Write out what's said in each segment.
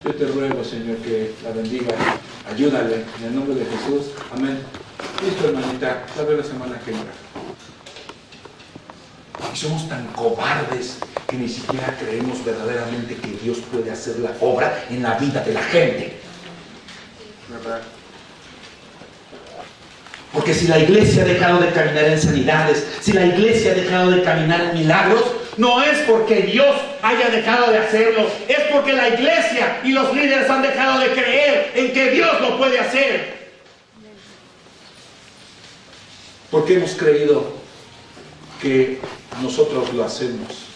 Yo te ruego, Señor, que la bendiga, ayúdale, en el nombre de Jesús, amén. Listo, hermanita, tal vez la semana que entra. Y somos tan cobardes que ni siquiera creemos verdaderamente que Dios puede hacer la obra en la vida de la gente. ¿Verdad? Porque si la iglesia ha dejado de caminar en sanidades, si la iglesia ha dejado de caminar en milagros, no es porque Dios haya dejado de hacerlo, es porque la iglesia y los líderes han dejado de creer en que Dios lo puede hacer. Porque hemos creído que nosotros lo hacemos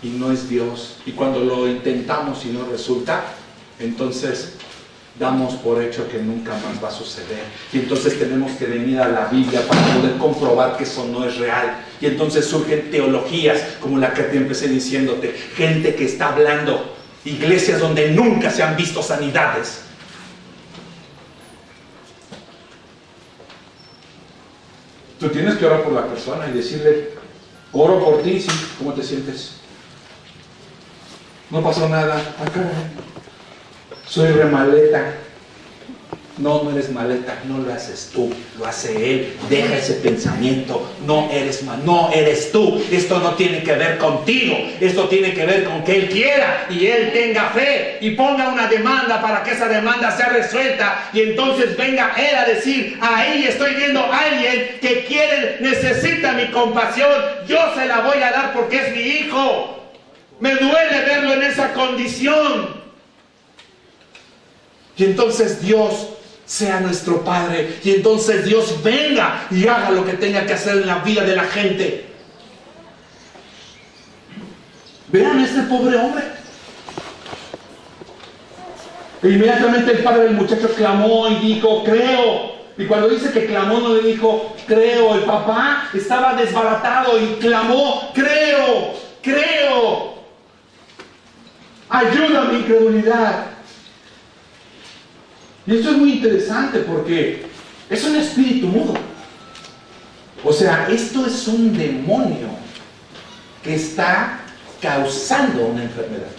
y no es Dios. Y cuando lo intentamos y no resulta, entonces damos por hecho que nunca más va a suceder. Y entonces tenemos que venir a la Biblia para poder comprobar que eso no es real. Y entonces surgen teologías como la que te empecé diciéndote. Gente que está hablando. Iglesias donde nunca se han visto sanidades. Tú tienes que orar por la persona y decirle, oro por ti, sí, ¿cómo te sientes? No pasó nada. Acá. Soy remaleta. No, no eres maleta, no lo haces tú, lo hace Él. Deja ese pensamiento, no eres tú. Esto no tiene que ver contigo, esto tiene que ver con que Él quiera y Él tenga fe y ponga una demanda para que esa demanda sea resuelta. Y entonces venga Él a decir, ahí estoy viendo a alguien que quiere, necesita mi compasión, yo se la voy a dar porque es mi hijo. Me duele verlo en esa condición. Y entonces Dios sea nuestro Padre. Y entonces Dios venga y haga lo que tenga que hacer en la vida de la gente. Vean a este pobre hombre. E inmediatamente el padre del muchacho clamó y dijo, creo. Y cuando dice que clamó, no le dijo, creo. El papá estaba desbaratado y clamó, creo, creo. Ayuda a mi incredulidad. Y esto es muy interesante porque es un espíritu mudo. O sea, esto es un demonio que está causando una enfermedad.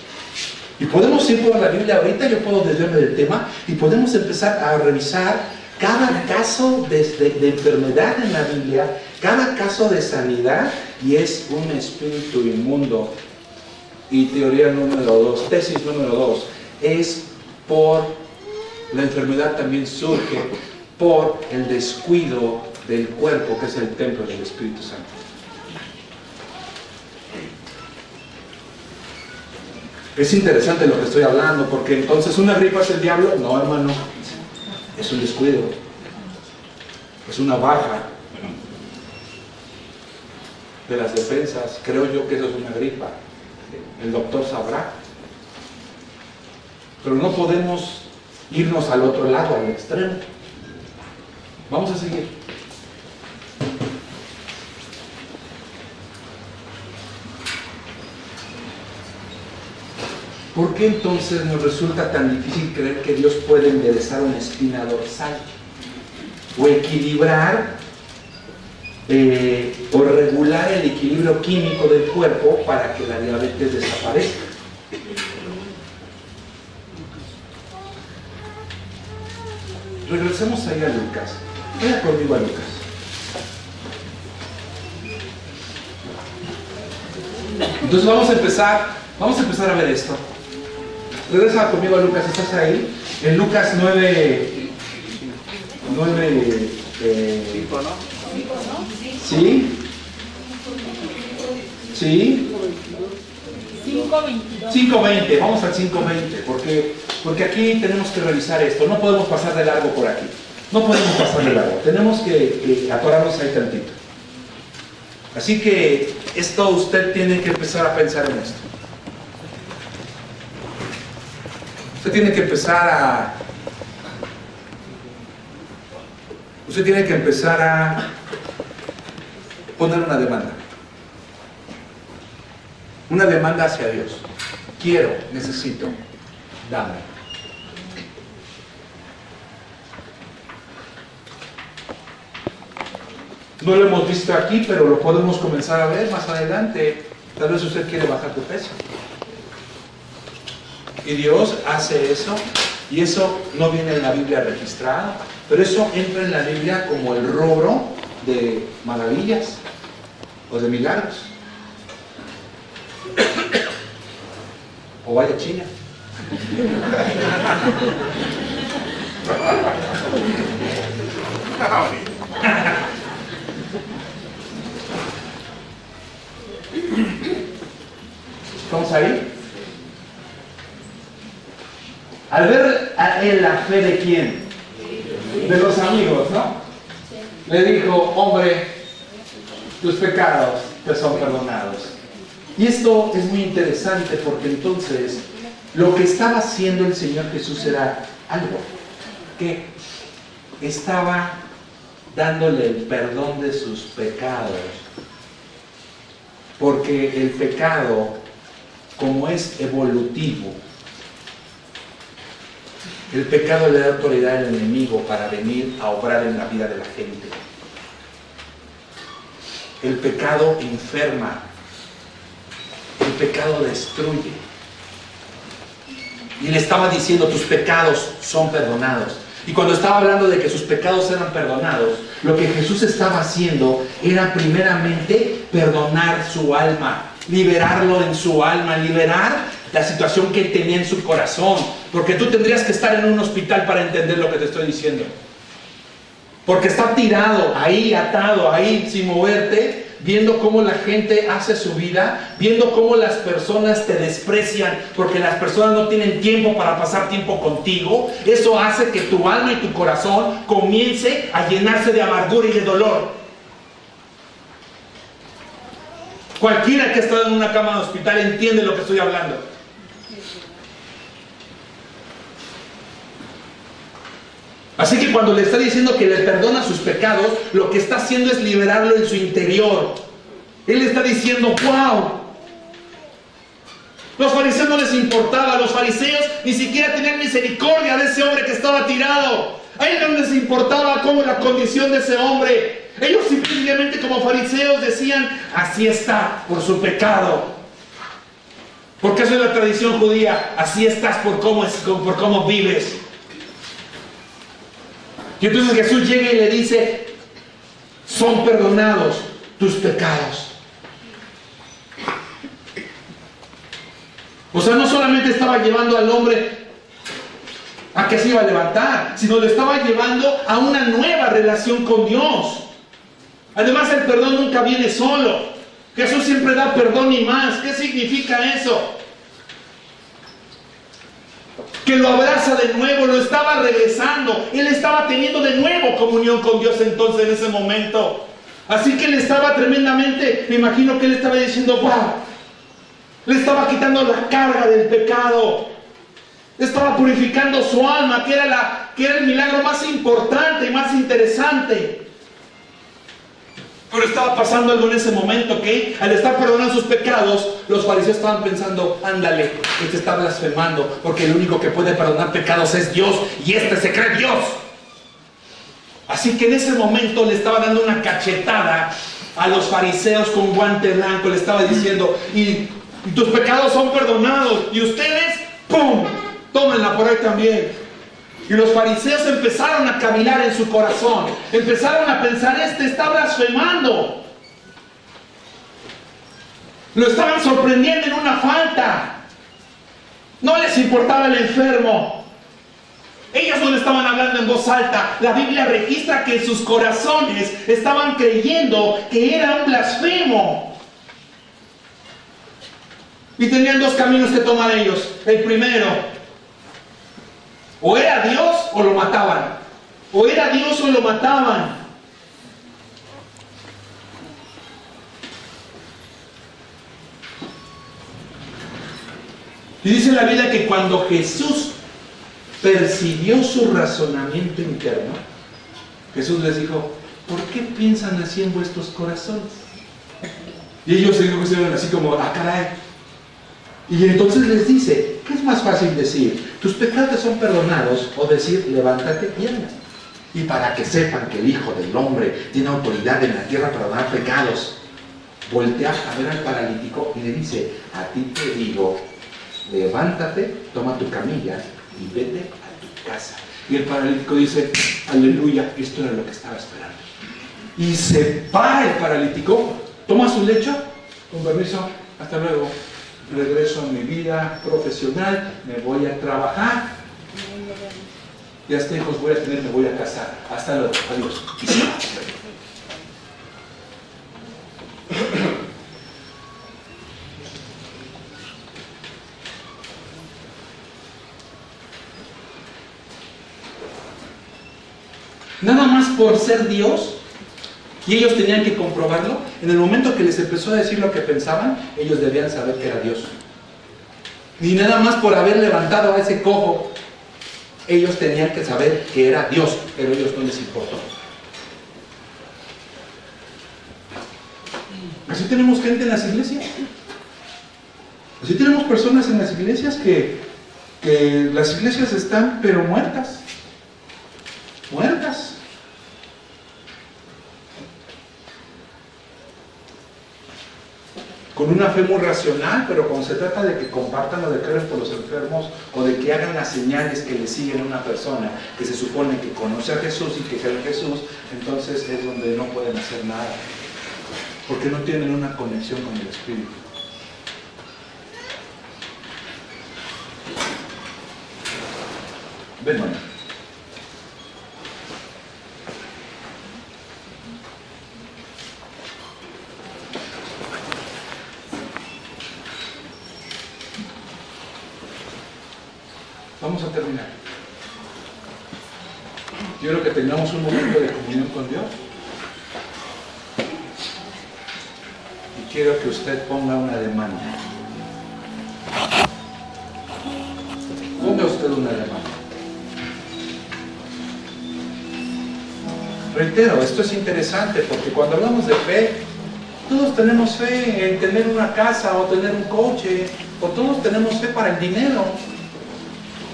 Y podemos ir por la Biblia ahorita, yo puedo desviarme del tema, y podemos empezar a revisar cada caso de enfermedad en la Biblia, cada caso de sanidad, y es un espíritu inmundo. Y teoría número 2, tesis número 2, es por... La enfermedad también surge por el descuido del cuerpo, que es el templo del Espíritu Santo. Es interesante lo que estoy hablando, porque entonces ¿una gripa es el diablo? No, hermano. Es un descuido. Es una baja de las defensas. Creo yo que eso es una gripa. El doctor sabrá. Pero no podemos irnos al otro lado, al extremo. Vamos a seguir. ¿Por qué entonces nos resulta tan difícil creer que Dios puede enderezar una espina dorsal? O equilibrar o regular el equilibrio químico del cuerpo para que la diabetes desaparezca. Regresemos ahí a Lucas. Vaya conmigo a Lucas. Entonces vamos a empezar a ver esto. Regresa conmigo a Lucas, ¿estás ahí? En Lucas 9, 5, ¿no? ¿Sí? ¿Sí? 5:20, vamos al 5:20, porque aquí tenemos que revisar esto, no podemos pasar de largo por aquí, no podemos pasar de largo, tenemos que atorarnos ahí tantito. Así que esto usted tiene que empezar a pensar en esto. Usted tiene que empezar a poner una demanda. Una demanda hacia Dios. Quiero, necesito, dame. No lo hemos visto aquí, pero lo podemos comenzar a ver más adelante. Tal vez usted quiere bajar de peso. Y Dios hace eso, y eso no viene en la Biblia registrado, pero eso entra en la Biblia como el rubro de maravillas o de milagros. O vaya China. ¿Estamos ahí? Al ver a él la fe de quién, de los amigos, ¿no? Le dijo: hombre, tus pecados te son perdonados. Y esto es muy interesante porque entonces lo que estaba haciendo el Señor Jesús era algo que estaba dándole el perdón de sus pecados, porque el pecado, como es evolutivo, el pecado le da autoridad al enemigo para venir a obrar en la vida de la gente. El pecado enferma, el pecado destruye. Y le estaba diciendo: tus pecados son perdonados. Y cuando estaba hablando de que sus pecados eran perdonados, lo que Jesús estaba haciendo era primeramente perdonar su alma, liberarlo en su alma, liberar la situación que él tenía en su corazón. Porque tú tendrías que estar en un hospital para entender lo que te estoy diciendo. Porque está tirado ahí, atado ahí, sin moverte, viendo cómo la gente hace su vida, viendo cómo las personas te desprecian, porque las personas no tienen tiempo para pasar tiempo contigo. Eso hace que tu alma y tu corazón comience a llenarse de amargura y de dolor. Cualquiera que ha estado en una cama de hospital entiende lo que estoy hablando. Así que cuando le está diciendo que le perdona sus pecados, lo que está haciendo es liberarlo en su interior. Él está diciendo: ¡wow! Los fariseos no les importaba. Los fariseos ni siquiera tenían misericordia de ese hombre que estaba tirado. A ellos no les importaba cómo la condición de ese hombre. Ellos simplemente, como fariseos, decían: así está por su pecado. Porque eso es la tradición judía. Así estás por cómo vives. Y entonces Jesús llega y le dice: son perdonados tus pecados. O sea, no solamente estaba llevando al hombre a que se iba a levantar, sino lo estaba llevando a una nueva relación con Dios. Además, el perdón nunca viene solo. Jesús siempre da perdón y más. ¿Qué significa eso? Que lo abraza de nuevo, lo estaba regresando. Él estaba teniendo de nuevo comunión con Dios entonces en ese momento. Así que él estaba tremendamente, me imagino que él estaba diciendo: wow, le estaba quitando la carga del pecado. Estaba purificando su alma, que era el milagro más importante y más interesante. Pero estaba pasando algo en ese momento, que al estar perdonando sus pecados, los fariseos estaban pensando: ándale, que te está blasfemando, porque el único que puede perdonar pecados es Dios, y este se cree Dios. Así que en ese momento le estaba dando una cachetada a los fariseos con guante blanco. Le estaba diciendo: y tus pecados son perdonados, y ustedes, ¡pum!, tómenla por ahí también. Y los fariseos empezaron a cavilar en su corazón. Empezaron a pensar: este está blasfemando. Lo estaban sorprendiendo en una falta. No les importaba el enfermo. Ellos no le estaban hablando en voz alta. La Biblia registra que en sus corazones estaban creyendo que era un blasfemo. Y tenían dos caminos que tomar ellos. El primero: o era Dios o lo mataban. O era Dios o lo mataban. Y dice la Biblia que cuando Jesús percibió su razonamiento interno, Jesús les dijo: ¿por qué piensan así en vuestros corazones? Y ellos se quedaron así como: ¡ah, caray! Y entonces les dice: ¿qué es más fácil decir? Tus pecados son perdonados, o decir: levántate y anda. Y para que sepan que el Hijo del Hombre tiene autoridad en la tierra para perdonar pecados, voltea a ver al paralítico y le dice: a ti te digo levántate, toma tu camilla y vete a tu casa. Y el paralítico dice, aleluya, esto era lo que estaba esperando. Y se va el paralítico, toma su lecho, con permiso, hasta luego, regreso a mi vida profesional, me voy a trabajar, ya hasta hijos voy a tener, me voy a casar, hasta luego, adiós. Y se va. Nada más por ser Dios, y ellos tenían que comprobarlo. En el momento que les empezó a decir lo que pensaban, ellos debían saber que era Dios. Ni nada más por haber levantado a ese cojo, ellos tenían que saber que era Dios, pero a ellos no les importó. Así tenemos gente en las iglesias. Así tenemos personas en las iglesias que las iglesias están pero muertas. Muertas. Con una fe muy racional, pero cuando se trata de que compartan o de que oren por los enfermos o de que hagan las señales que le siguen a una persona que se supone que conoce a Jesús y que cree en Jesús, entonces es donde no pueden hacer nada, porque no tienen una conexión con el Espíritu. Ven, hermano. Vamos a terminar. Quiero que tengamos un momento de comunión con Dios. Y quiero que usted ponga una demanda. Ponga usted una demanda. Reitero, esto es interesante porque cuando hablamos de fe, todos tenemos fe en tener una casa o tener un coche, o todos tenemos fe para el dinero.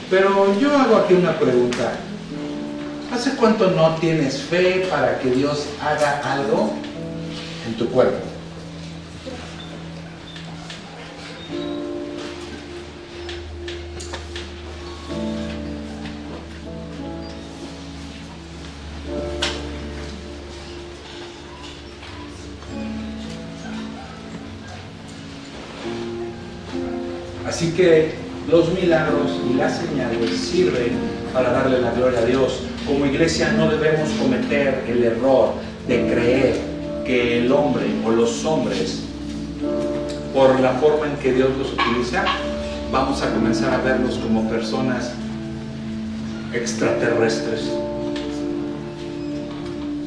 Pero yo hago aquí una pregunta. ¿Hace cuánto no tienes fe para que Dios haga algo en tu cuerpo? Así que los milagros y las señales sirven para darle la gloria a Dios. Como iglesia no debemos cometer el error de creer que el hombre o los hombres, por la forma en que Dios los utiliza, vamos a comenzar a verlos como personas extraterrestres.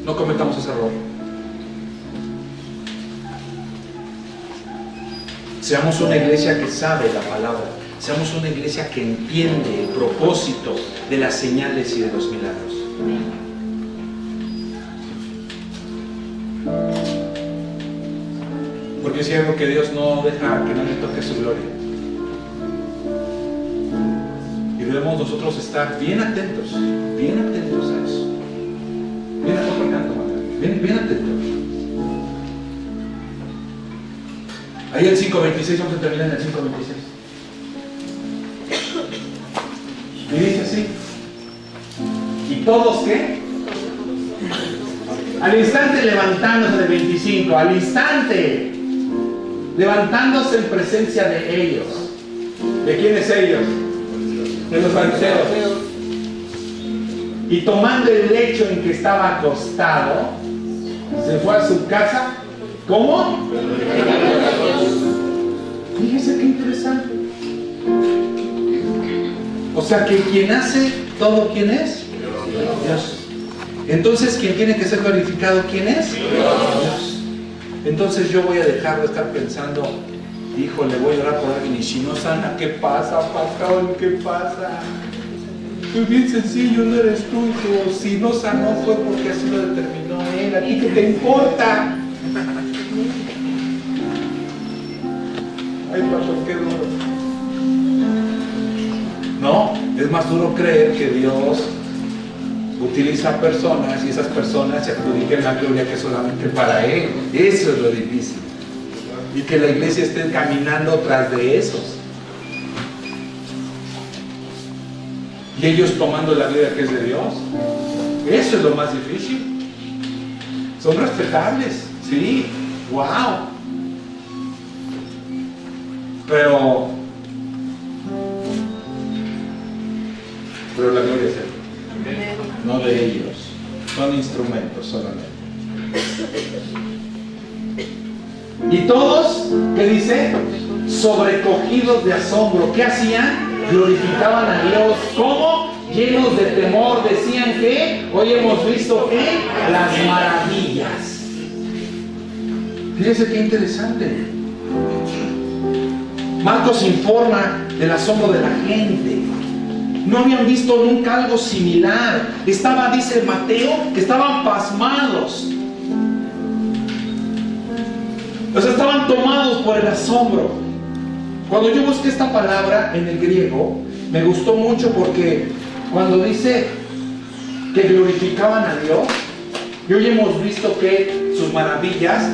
No cometamos ese error. Seamos una iglesia que sabe la palabra. Seamos una iglesia que entiende el propósito de las señales y de los milagros. Porque es algo que Dios no deja que nadie toque su gloria. Y debemos nosotros estar bien atentos a eso. Bien atento, bien atentos. Ahí el 5.26, vamos a terminar en el 5.26. Y dice así. ¿Y todos qué? Al instante levantándose de 25, al instante levantándose en presencia de ellos. ¿De quiénes ellos? De los fariseos. Y tomando el lecho en que estaba acostado, se fue a su casa. ¿Cómo? Fíjese qué interesante. O sea que quien hace todo, ¿quién es? Dios. Entonces, ¿quién tiene que ser glorificado? ¿Quién es? Dios. Entonces yo voy a dejar de estar pensando, híjole, voy a orar por alguien y si no sana, ¿qué pasa, pastor? ¿Qué pasa? Es bien sencillo, no eres tú, hijo. Si no sanó fue porque así lo determinó él. ¿A ti qué te importa? Ay, pastor, qué duro. No, es más duro creer que Dios utiliza personas y esas personas se adjudiquen la gloria que es solamente para Él. Eso es lo difícil. Y que la iglesia esté caminando tras de esos. y ellos tomando la gloria que es de Dios. Eso es lo más difícil. Son respetables, sí, wow. Pero la gloria es de Él, no de ellos. Son instrumentos solamente. Y todos, ¿qué dice? Sobrecogidos de asombro. ¿Qué hacían? Glorificaban a Dios. ¿Cómo? Llenos de temor. Decían que hoy hemos visto que las maravillas. Fíjense qué interesante. Marcos informa del asombro de la gente. No habían visto nunca algo similar. Dice Mateo, que estaban pasmados. O sea, estaban tomados por el asombro. Cuando yo busqué esta palabra en el griego, me gustó mucho porque cuando dice que glorificaban a Dios, y hoy hemos visto que sus maravillas,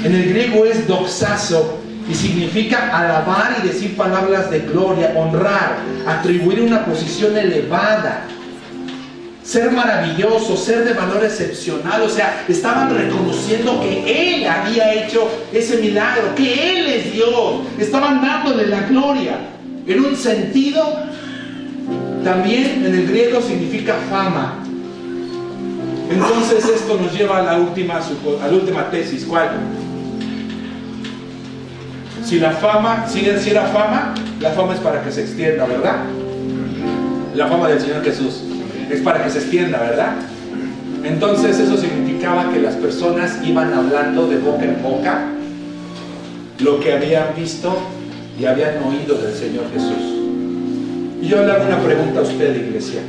en el griego es doxazo, y significa alabar y decir palabras de gloria, honrar, atribuir una posición elevada, ser maravilloso, ser de valor excepcional. O sea, estaban reconociendo que Él había hecho ese milagro, que Él es Dios. Estaban dándole la gloria. En un sentido, también en el griego significa fama. Entonces esto nos lleva a la última tesis. ¿Cuál? Si era fama, la fama es para que se extienda, ¿verdad? La fama del Señor Jesús es para que se extienda, ¿verdad? Entonces eso significaba que las personas iban hablando de boca en boca lo que habían visto y habían oído del Señor Jesús. Y yo le hago una pregunta a usted, iglesia.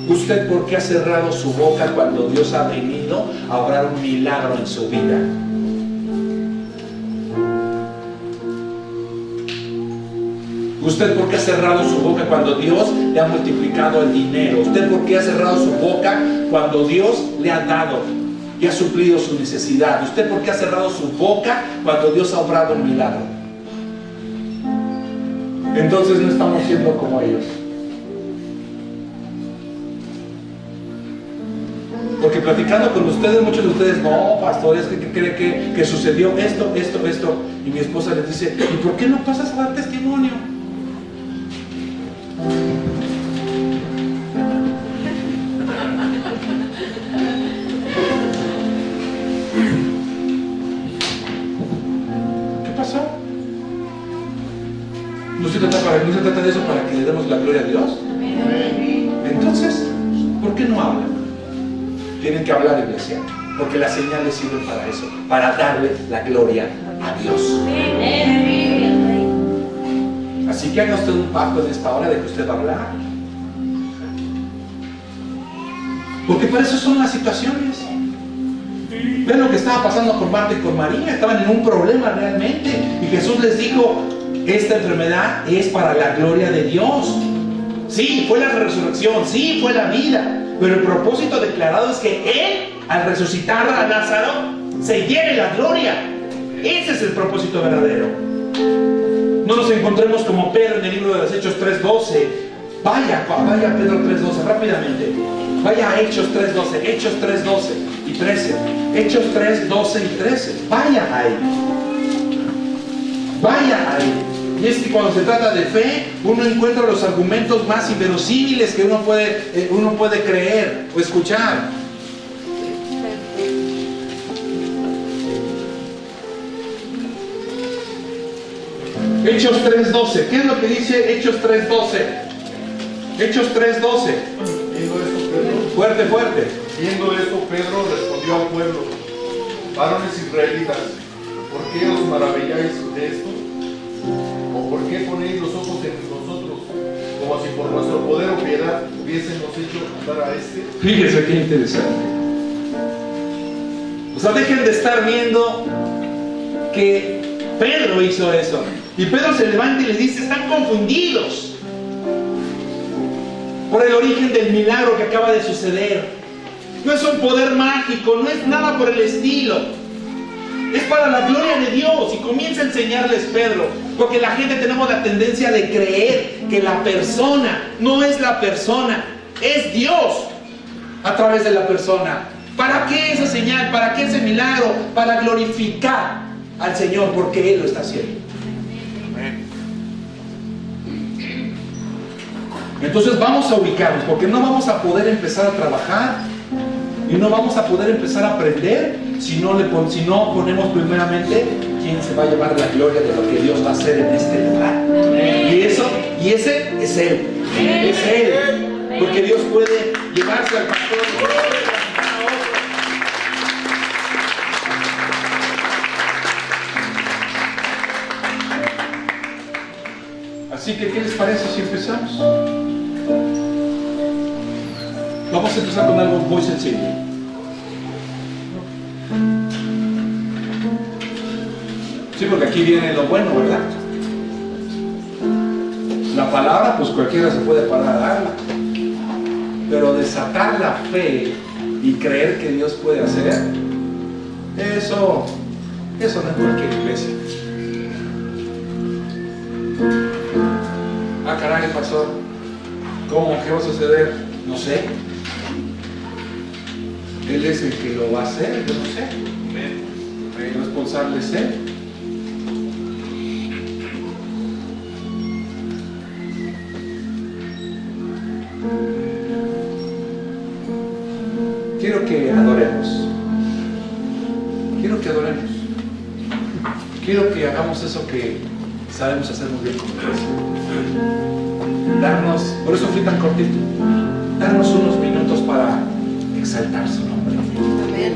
¿Usted por qué ha cerrado su boca cuando Dios ha venido a obrar un milagro en su vida? ¿Usted por qué ha cerrado su boca cuando Dios le ha multiplicado el dinero? ¿Usted por qué ha cerrado su boca cuando Dios le ha dado y ha suplido su necesidad? ¿Usted por qué ha cerrado su boca cuando Dios ha obrado un milagro? Entonces no estamos siendo como ellos. Porque platicando con ustedes, muchos de ustedes, no, pastor, es que cree que sucedió esto. Y mi esposa les dice, ¿y por qué no pasas a dar testimonio? ¿Qué pasó? ¿No se trata de eso para que le demos la gloria a Dios? Entonces, ¿por qué no hablan? Tienen que hablar, iglesia, porque las señales sirven para eso, para darle la gloria a Dios. Así que haga usted un pacto en esta hora de que usted va a hablar, porque para eso son las situaciones. Ven lo que estaba pasando con Marta y con María. Estaban en un problema realmente, y Jesús les dijo, esta enfermedad es para la gloria de Dios. Sí, fue la resurrección, sí, fue la vida, pero el propósito declarado es que Él, al resucitar a Lázaro, se lleve la gloria. Ese es el propósito verdadero. No nos encontremos como Pedro en el libro de los Hechos 3:12. Vaya Pedro 3:12, rápidamente. Vaya a Hechos 3:12, Hechos 3:12 y 13. Hechos 3:12 y 13. Vaya ahí. Y es que cuando se trata de fe, uno encuentra los argumentos más inverosímiles que uno puede creer o escuchar. Hechos 3:12. ¿Qué es lo que dice Hechos 3:12? Hechos 3:12. Fuerte. Viendo esto, Pedro respondió al pueblo: varones israelitas, ¿por qué os maravilláis de esto? ¿O por qué ponéis los ojos en nosotros, como si por nuestro poder o piedad hubiésemos hecho andar a este? Fíjense qué interesante. O sea, dejen de estar viendo que Pedro hizo eso. Y Pedro se levanta y les dice, están confundidos por el origen del milagro que acaba de suceder. No es un poder mágico, no es nada por el estilo. Es para la gloria de Dios. Y comienza a enseñarles Pedro, porque la gente tenemos la tendencia de creer que la persona no es la persona, Es Dios a través de la persona. ¿Para qué esa señal? ¿Para qué ese milagro? Para glorificar al Señor, porque Él lo está haciendo. Entonces vamos a ubicarnos, porque no vamos a poder empezar a trabajar y no vamos a poder empezar a aprender si no ponemos primeramente quién se va a llevar la gloria de lo que Dios va a hacer en este lugar. Y ese es Él. Es Él. Porque Dios puede llevarse al pastor. Así que, ¿qué les parece si empezamos? Vamos a empezar con algo muy sencillo. Sí, porque aquí viene lo bueno, ¿verdad? La palabra, pues cualquiera se puede parar a darla. Pero desatar la fe y creer que Dios puede hacer, eso no es cualquier iglesia. Ah, caray, pastor, ¿cómo? ¿Qué va a suceder? No sé. Él es el que lo va a hacer, yo no sé. El responsable es Él. Quiero que adoremos. Quiero que hagamos eso que sabemos hacer muy bien como iglesia. Por eso fui tan cortito, darnos unos minutos para exaltar su nombre. Amén.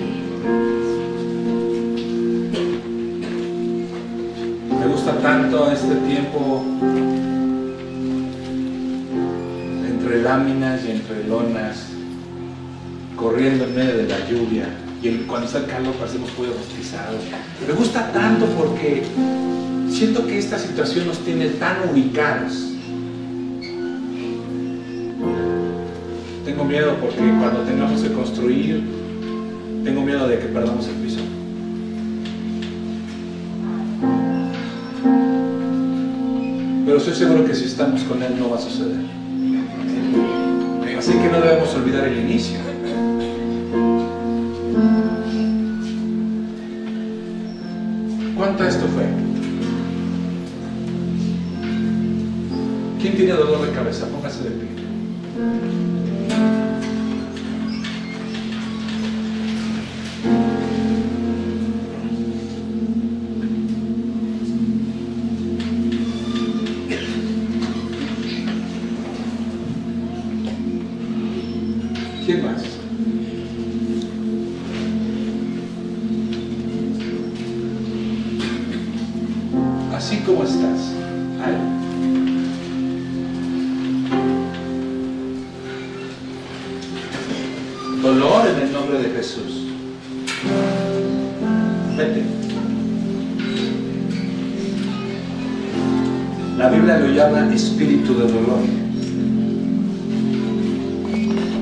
Me gusta tanto este tiempo entre láminas y entre lonas, corriendo en medio de la lluvia, y cuando está el calor parecemos pollos rostizados. Me gusta tanto porque siento que esta situación nos tiene tan ubicados. Tengo miedo porque cuando tengamos que construir, tengo miedo de que perdamos el piso. Pero estoy seguro que si estamos con Él no va a suceder. Así que no debemos olvidar el inicio. ¿Cuánto esto fue? ¿Quién tiene dolor de cabeza? Póngase de pie. ¿Quién más? Así como estás. ¿Ay? Dolor en el nombre de Jesús. Vete. La Biblia lo llama espíritu de dolor.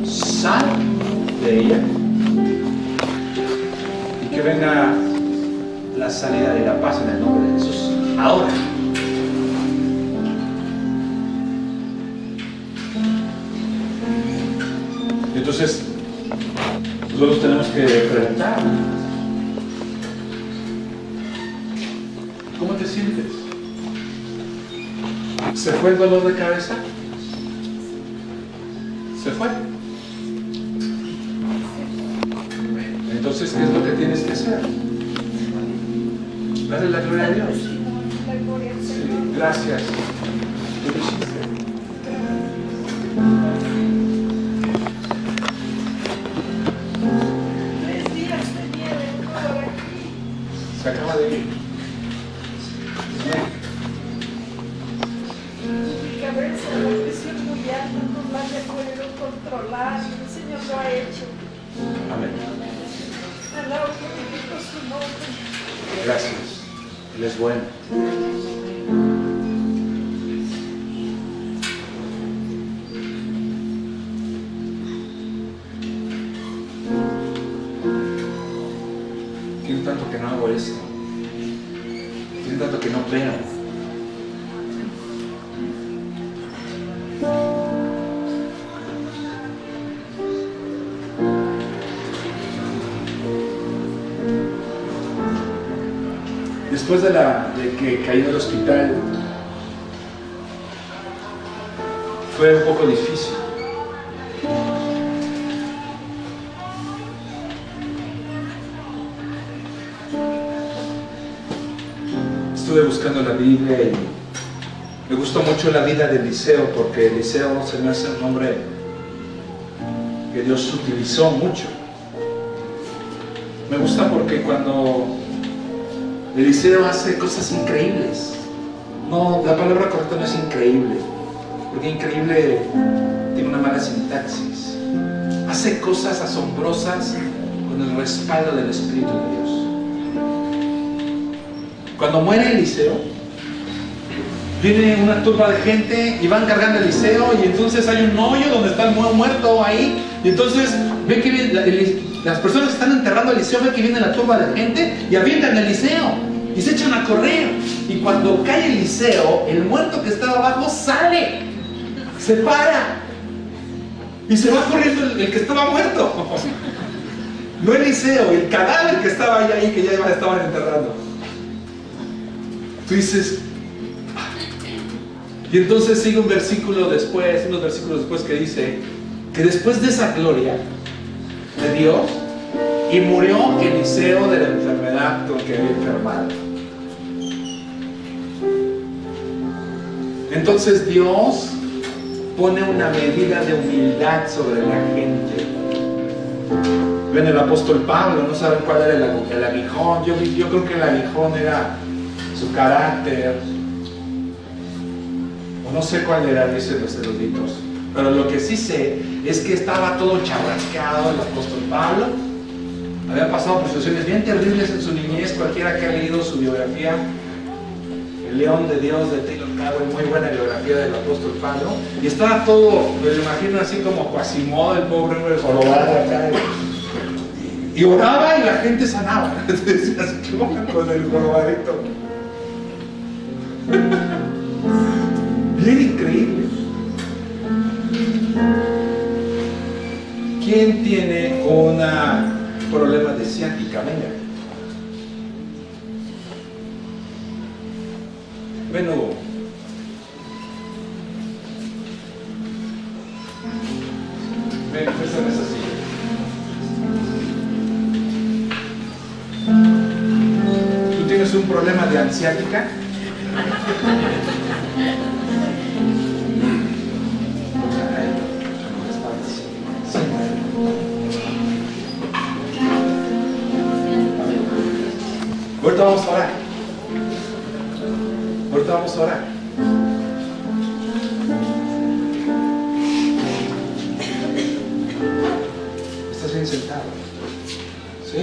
Sal de ella y que venga la sanidad y la paz en el nombre de Jesús. Ahora. Entonces, nosotros tenemos que preguntar: ¿cómo te sientes? ¿Se fue el dolor de cabeza? ¿Se fue? Entonces, ¿qué es lo que tienes que hacer? Dale la gloria a Dios. Sí, gracias. ¿Qué hiciste? Se acaba de ir. Mi cabeza, la presión muy alta, no la he podido controlar. El Señor lo ha hecho. Amén. Alabo y glorifico su nombre. Gracias. Él es bueno. Tiene tanto que no hago esto. Tiene tanto que no veo. después de que caí en el hospital, fue un poco difícil. Estuve buscando la Biblia y me gustó mucho la vida de Eliseo, porque Eliseo se me hace un hombre que Dios utilizó mucho. Me gusta porque cuando Eliseo hace cosas increíbles, no, la palabra correcta no es increíble, porque increíble tiene una mala sintaxis. Hace cosas asombrosas con el respaldo del Espíritu de Dios. Cuando muere Eliseo, viene una turba de gente y van cargando a Eliseo, y entonces hay un hoyo donde está el muerto ahí, y entonces ve que viene, las personas que están enterrando a Eliseo ven que viene la turba de gente y avientan a Eliseo y se echan a correr, y cuando cae Eliseo, el muerto que estaba abajo sale, se para y se va corriendo el que estaba muerto. No Eliseo, el cadáver que estaba ahí, que ya estaban enterrando. Tú dices, y entonces sigue unos versículos después que dice que después de esa gloria de Dios, y murió Eliseo de la enfermedad con que había enfermado. Entonces Dios pone una medida de humildad sobre la gente. Ven, el apóstol Pablo, no saben cuál era el aguijón. Yo creo que el aguijón era su carácter, o no sé cuál era, dicen los eruditos, pero lo que sí sé es que estaba todo charrascado el apóstol Pablo. Había pasado por situaciones bien terribles en su niñez. Cualquiera que ha leído su biografía, El León de Dios de Taylor Cowen, muy buena biografía del apóstol Pablo, y estaba todo, me lo imagino así como Quasimodo, el pobre hombre jorobado acá, y oraba y la gente sanaba. Entonces, ¿qué onda con el jorobadito? Bien increíble. ¿Quién tiene un problema de ciática? Venga. Ven, Hugo. Ven, préstame esa silla. ¿Tú tienes un problema de ciática? Ahorita vamos a orar. Ahorita vamos a orar. Estás bien sentado. ¿Sí?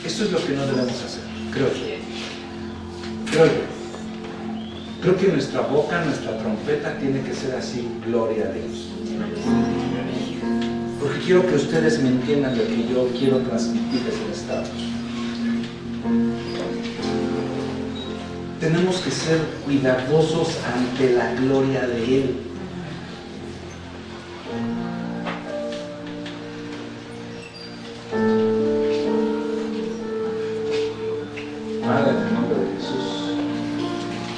Esto es lo que no debemos hacer, creo yo. Creo que nuestra boca, nuestra trompeta tiene que ser así: gloria a Dios. Porque quiero que ustedes me entiendan lo que yo quiero transmitirles en esta noche. Tenemos que ser cuidadosos ante la gloria de Él. Padre, en el nombre de Jesús,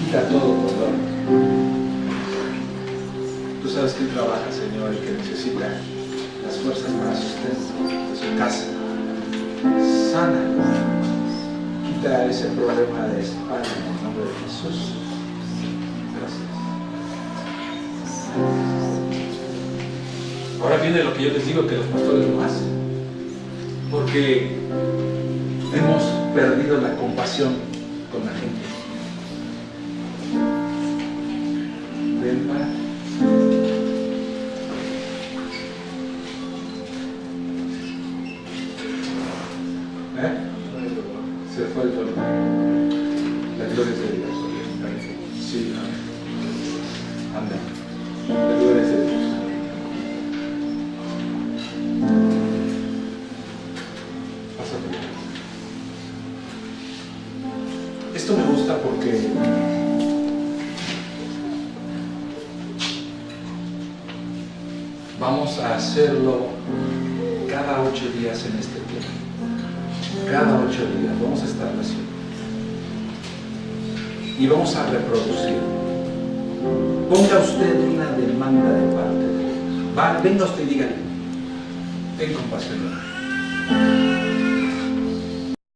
quita todo dolor. Tú sabes que Él trabaja, Señor, y que necesita las fuerzas para sustento de su casa. Sana, quita ese problema de espalda en el nombre de Jesús. Gracias. Ahora viene lo que yo les digo que los pastores no hacen, porque hemos perdido la compasión con la gente. Ven, para. Se fue el dolor. La gloria es de Dios. Sí, amén. La gloria es de Dios. Esto me gusta porque vamos a hacerlo cada 8 días en este tiempo. Cada 8 días vamos a estar haciendo. Y vamos a reproducir. Ponga usted una demanda de parte de Dios. Venga usted y dígale, ten compasión de mí.